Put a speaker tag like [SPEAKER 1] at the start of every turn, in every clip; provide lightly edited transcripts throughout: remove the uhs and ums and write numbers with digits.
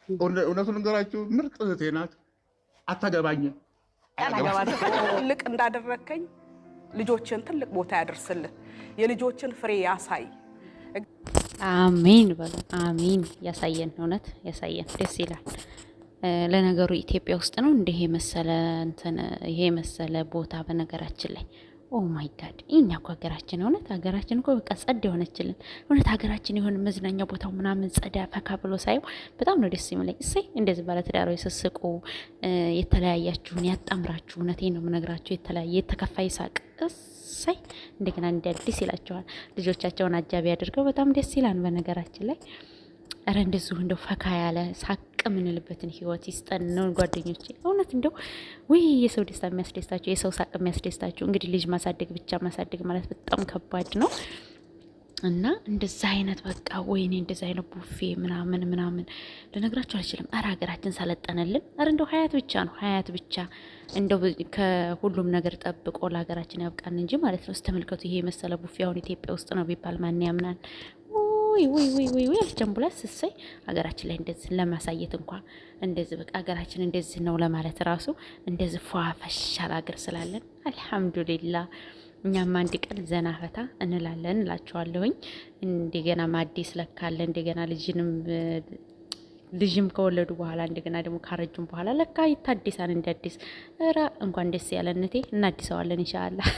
[SPEAKER 1] እውነቱን ንገራችሁ ምርጥ እህቴ ናት። አታገባኝም።
[SPEAKER 2] ትልቅ እንዳደረከኝ ልጆችን ትልቅ ቦታ ያደርስልህ፣ የልጆችን ፍሬ ያሳይ።
[SPEAKER 3] አሜን በሉ። አሜን ያሳየን፣ እውነት ያሳየን። ደስ ይላል። ለነገሩ ኢትዮጵያ ውስጥ ነው እንዲህ የመሰለ እንትን ይሄ የመሰለ ቦታ በነገራችን ላይ ኦ ማይ ጋድ እኛ እኮ ሀገራችን እውነት ሀገራችን እኮ በቃ ጸድ የሆነችልን እውነት ሀገራችን የሆነ መዝናኛ ቦታው ምናምን ጸዳ ፈካ ብሎ ሳይው በጣም ነው ደስ የሚለኝ። እሰይ እንደዚህ ባለትዳሮች ስስቁ የተለያያችሁን ያጣምራችሁ። እውነቴን ነው የምነግራችሁ። የተለያየ የተከፋይ ሳቅ እሰይ እንደገና እንደ አዲስ ይላቸዋል። ልጆቻቸውን አጃቢ አድርገው በጣም ደስ ይላል በነገራችን ላይ። ኧረ እንደዚሁ እንደው ፈካ ያለ ሳቅ የምንልበትን ህይወት ይስጠን ነው ጓደኞቼ። እውነት እንደው ወይ የሰው ደስታ የሚያስደስታችሁ የሰው ሳቅ የሚያስደስታችሁ። እንግዲህ ልጅ ማሳደግ ብቻ ማሳደግ ማለት በጣም ከባድ ነው እና እንደዛ አይነት በቃ ወይኔ እንደዛ አይነት ቡፌ ምናምን ልነግራችሁ አልችልም። ኧረ ሀገራችን ሰለጠነልን። ኧረ እንደው ሀያት ብቻ ነው ሀያት ብቻ እንደው ከሁሉም ነገር ጠብቆ ለሀገራችን ያብቃን እንጂ ማለት ነው። ስተመልከቱ ይሄ የመሰለ ቡፌ አሁን ኢትዮጵያ ውስጥ ነው ቢባል ማን ያምናል? ወይ አልጀምቡላት ስሰይ ሀገራችን ላይ እንደዚህ ለማሳየት እንኳን እንደዚህ በቃ ሀገራችን እንደዚህ ነው ለማለት ራሱ እንደዚህ ፏፈሻል ሀገር ስላለን አልሐምዱሊላህ። እኛም አንድ ቀን ዘና ፈታ እንላለን እላቸዋለሁኝ። እንደገና ማዲስ ለካለ እንደገና ልጅም ከወለዱ በኋላ እንደገና ደግሞ ካረጁም በኋላ ለካ ይታደሳል እንደ አዲስ። ኧረ እንኳን ደስ ያለነቴ እናድሰዋለን ኢንሻአላህ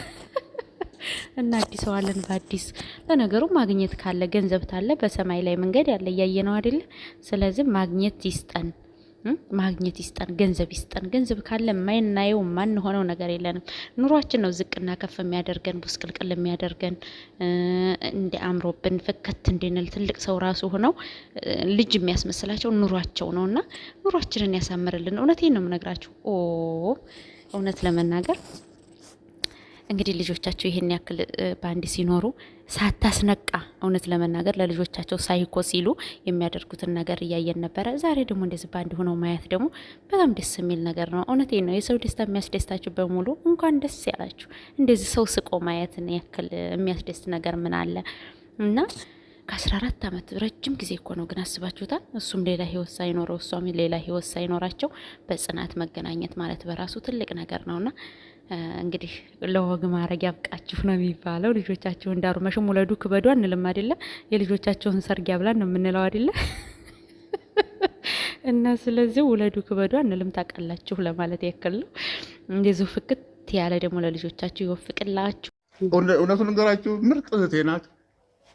[SPEAKER 3] እናድሰዋለን በአዲስ። ለነገሩ ማግኘት ካለ ገንዘብ ታለ በሰማይ ላይ መንገድ ያለ እያየ ነው አይደለ? ስለዚህ ማግኘት ይስጠን ገንዘብ ይስጠን። ገንዘብ ካለ ማይናየው ማን ሆነው ነገር የለንም። ኑሯችን ነው ዝቅና ከፍ የሚያደርገን ቡስቅልቅል የሚያደርገን እንደ አምሮብን ፍከት እንድንል ትልቅ ሰው ራሱ ሆነው ልጅ የሚያስመስላቸው ኑሯቸው ነውና ኑሯችንን ያሳምርልን። እውነቴን ነው የምነግራችሁ። እውነት ለመናገር እንግዲህ ልጆቻቸው ይሄን ያክል ባንድ ሲኖሩ ሳታስነቃ እውነት ለመናገር ለልጆቻቸው ሳይኮ ሲሉ የሚያደርጉትን ነገር እያየን ነበረ። ዛሬ ደግሞ እንደዚህ ባንድ ሆነው ማየት ደግሞ በጣም ደስ የሚል ነገር ነው። እውነቴን ነው። የሰው ደስታ የሚያስደስታችሁ በሙሉ እንኳን ደስ ያላችሁ። እንደዚህ ሰው ስቆ ማየትን ያክል የሚያስደስት ነገር ምን አለ? እና ከ14 ዓመት ረጅም ጊዜ እኮ ነው። ግን አስባችሁታል? እሱም ሌላ ህይወት ሳይኖረው እሷም ሌላ ህይወት ሳይኖራቸው በጽናት መገናኘት ማለት በራሱ ትልቅ ነገር ነውና እንግዲህ ለወግ ማድረግ ያብቃችሁ ነው የሚባለው። ልጆቻችሁን ዳሩ መሽም ውለዱ ክበዱ አንልም አይደለ? የልጆቻቸውን ሰርግ ያብላን ነው የምንለው አይደለ? እና ስለዚህ ውለዱ ክበዱ አንልም ታውቃላችሁ ለማለት ያክል ነው። እንደዚሁ ፍክት ያለ ደግሞ ለልጆቻችሁ ይወፍቅላችሁ።
[SPEAKER 1] እውነቱን ንገራችሁ ምርጥ እህቴ ናት።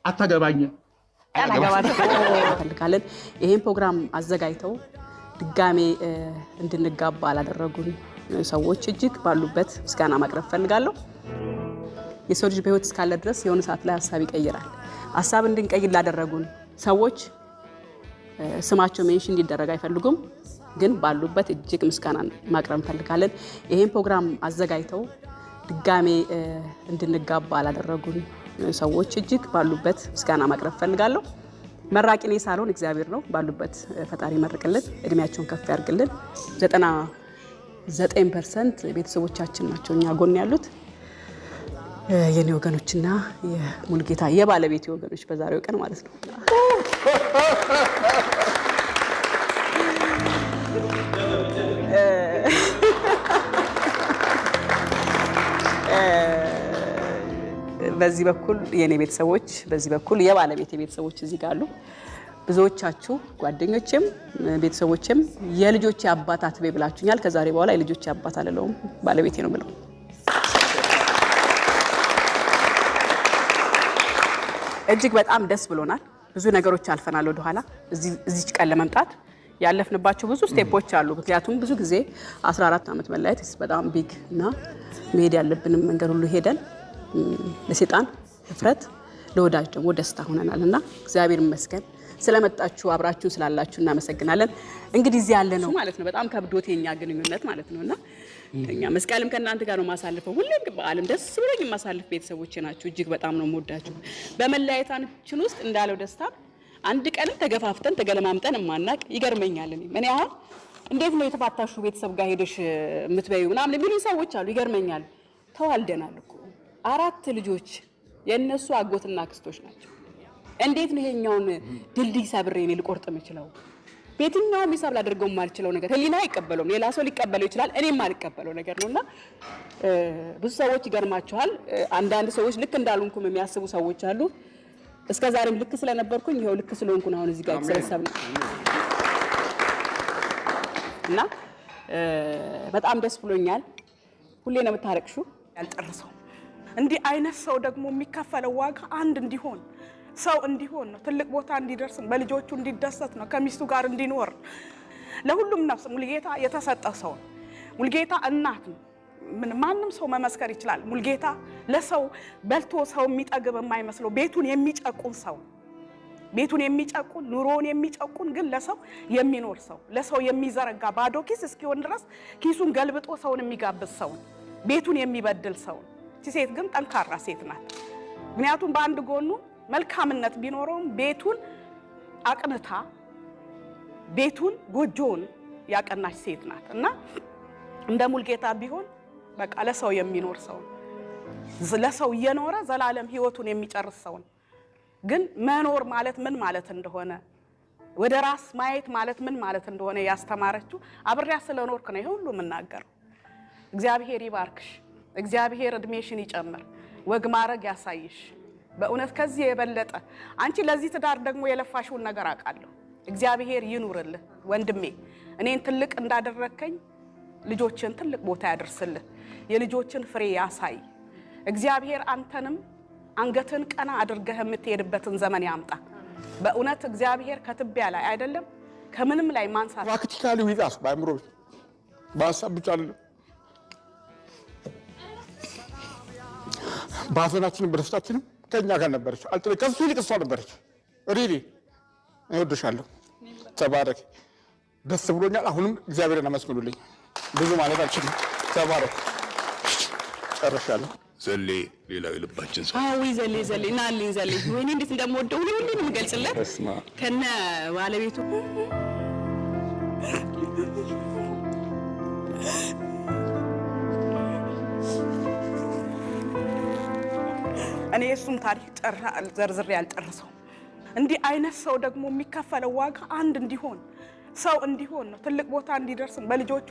[SPEAKER 1] አታገባኝም
[SPEAKER 2] ፈልጋለን። ይሄን ፕሮግራም አዘጋጅተው ድጋሜ እንድንጋባ አላደረጉን ሰዎች እጅግ ባሉበት ምስጋና ማቅረብ ፈልጋለሁ። የሰው ልጅ በህይወት እስካለ ድረስ የሆነ ሰዓት ላይ ሀሳብ ይቀይራል። ሀሳብ እንድንቀይር ላደረጉን ሰዎች ስማቸው ሜንሽን እንዲደረግ አይፈልጉም፣ ግን ባሉበት እጅግ ምስጋና ማቅረብ እንፈልጋለን። ይሄን ፕሮግራም አዘጋጅተው ድጋሜ እንድንጋባ አላደረጉን ሰዎች እጅግ ባሉበት ምስጋና ማቅረብ ፈልጋለሁ። መራቂኔ ሳልሆን እግዚአብሔር ነው። ባሉበት ፈጣሪ መርቅልን፣ እድሜያቸውን ከፍ ያርግልን። 99% ቤተሰቦቻችን ናቸው እኛ ጎን ያሉት የኔ ወገኖችና የሙልጌታ የባለቤት ወገኖች በዛሬው ቀን ማለት ነው። በዚህ በኩል የኔ ቤተሰቦች፣ በዚህ በኩል የባለቤት ቤተሰቦች እዚህ ጋር አሉ። ብዙዎቻችሁ ጓደኞቼም ቤተሰቦቼም የልጆቼ አባት አትቤ ብላችሁኛል። ከዛሬ በኋላ የልጆቼ አባት አልለውም፣ ባለቤቴ ነው ብለው። እጅግ በጣም ደስ ብሎናል። ብዙ ነገሮች አልፈናል ወደ ኋላ እዚህ ቀን ለመምጣት ያለፍንባቸው ብዙ ስቴፖች አሉ። ምክንያቱም ብዙ ጊዜ 14 ዓመት መለያየት በጣም ቢግ እና መሄድ ያለብንም መንገድ ሁሉ ሄደን ለሰይጣን ፍረት ለወዳጅ ደግሞ ደስታ ሆነናልና እግዚአብሔር ይመስገን። ስለመጣችሁ አብራችሁ ስላላችሁ እናመሰግናለን። እንግዲህ እዚህ ያለ ነው ማለት ነው በጣም ከብዶት የኛ ግንኙነት ማለት ነውና እኛ መስቀልም ከእናንተ ጋር ነው ማሳልፈው። ሁሌም በዓለም ደስ ብሎኝ ማሳልፍ ቤተሰቦቼ ናችሁ። እጅግ በጣም ነው የምወዳችሁ። በመለያየታችን ውስጥ እንዳለው ደስታ አንድ ቀንም ተገፋፍተን ተገለማምጠን ማናቅ ይገርመኛል። እኔ አሁን እንዴት ነው የተፋታሹ ቤተሰብ ጋር ሄደሽ የምትበዩ ምናምን የሚሉ ሰዎች አሉ። ይገርመኛል። ተዋልደናል እኮ 4 ልጆች የነሱ አጎትና አክስቶች ናቸው። እንዴት ነው ይሄኛውን ድልድይ ሰብሬ እኔ ልቆርጥ የምችለው? በየትኛውም ሂሳብ ላደርገው የማልችለው ነገር ህሊና አይቀበለውም። ሌላ ሰው ሊቀበለው ይችላል፣ እኔም ማልቀበለው ነገር ነውና ብዙ ሰዎች ይገርማቸዋል። አንዳንድ ሰዎች ልክ እንዳልሆንኩም የሚያስቡ ሰዎች አሉ። እስከ ዛሬም ልክ ስለነበርኩኝ ይሄው ልክ ስለሆንኩ ነው አሁን እዚህ ጋር ተሰብስበን እና በጣም ደስ ብሎኛል። ሁሌ ነው የምታረቅሹ ያልጨርሰው እንዲህ አይነት ሰው ደግሞ የሚከፈለው ዋጋ አንድ እንዲሆን ሰው እንዲሆን ነው። ትልቅ ቦታ እንዲደርስ በልጆቹ እንዲደሰት ነው። ከሚስቱ ጋር እንዲኖር ለሁሉም ነፍስ ሙልጌታ የተሰጠ ሰው ሙልጌታ እናት ነው። ማንም ሰው መመስከር ይችላል። ሙልጌታ ለሰው በልቶ ሰው የሚጠግብ የማይመስለው ቤቱን የሚጨቁን ሰው ቤቱን የሚጨቁን ኑሮውን የሚጨቁን ግን ለሰው የሚኖር ሰው ለሰው የሚዘረጋ ባዶ ኪስ እስኪሆን ድረስ ኪሱን ገልብጦ ሰውን የሚጋብዝ ሰው ቤቱን የሚበድል ሰው። ሴት ግን ጠንካራ ሴት ናት። ምክንያቱም በአንድ ጎኑ መልካምነት ቢኖረውም ቤቱን አቅንታ ቤቱን ጎጆውን ያቀናች ሴት ናት እና እንደ ሙልጌታ ቢሆን በቃ ለሰው የሚኖር ሰው ለሰው እየኖረ ዘላለም ህይወቱን የሚጨርስ ሰው ግን መኖር ማለት ምን ማለት እንደሆነ ወደ ራስ ማየት ማለት ምን ማለት እንደሆነ ያስተማረችው አብሪያ ስለኖርክ ነው ሁሉ መናገር። እግዚአብሔር ይባርክሽ፣ እግዚአብሔር እድሜሽን ይጨምር፣ ወግ ማረግ ያሳይሽ። በእውነት ከዚህ የበለጠ አንቺ ለዚህ ትዳር ደግሞ የለፋሽውን ነገር አውቃለሁ። እግዚአብሔር ይኑርልህ ወንድሜ። እኔን ትልቅ እንዳደረከኝ ልጆችን ትልቅ ቦታ ያደርስልህ፣ የልጆችን ፍሬ ያሳይ። እግዚአብሔር አንተንም አንገትን ቀና አድርገህ የምትሄድበትን ዘመን ያምጣ። በእውነት እግዚአብሔር ከትቢያ ላይ አይደለም ከምንም ላይ ማንሳት
[SPEAKER 1] ፕራክቲካሊ ዊዛስ ባይምሮ ባሳብ ብቻ አይደለም። ባዘናችንም በደስታችንም ከኛ ጋር ነበረች። ከሱ ይልቅ እሷ ነበረች። ሪሊ እወድሻለሁ። ተባረክ። ደስ ብሎኛል። አሁንም እግዚአብሔርን አመስግኑልኝ። ብዙ ማለት አልችልም። ተባረክ። ጨርሻለሁ።
[SPEAKER 4] ዘሌ ሌላው የልባችን ሰው
[SPEAKER 2] አዎ ዘሌ ናልኝ ዘሌ ወይኔ እንዴት እንደምወደው ሁሉንም ገልጽለት ከነ ባለቤቱ እኔ እሱም ታሪክ ዘርዝሬ ያልጨርሰው እንዲህ አይነት ሰው ደግሞ የሚከፈለው ዋጋ አንድ እንዲሆን ሰው እንዲሆን ነው። ትልቅ ቦታ እንዲደርስ በልጆቹ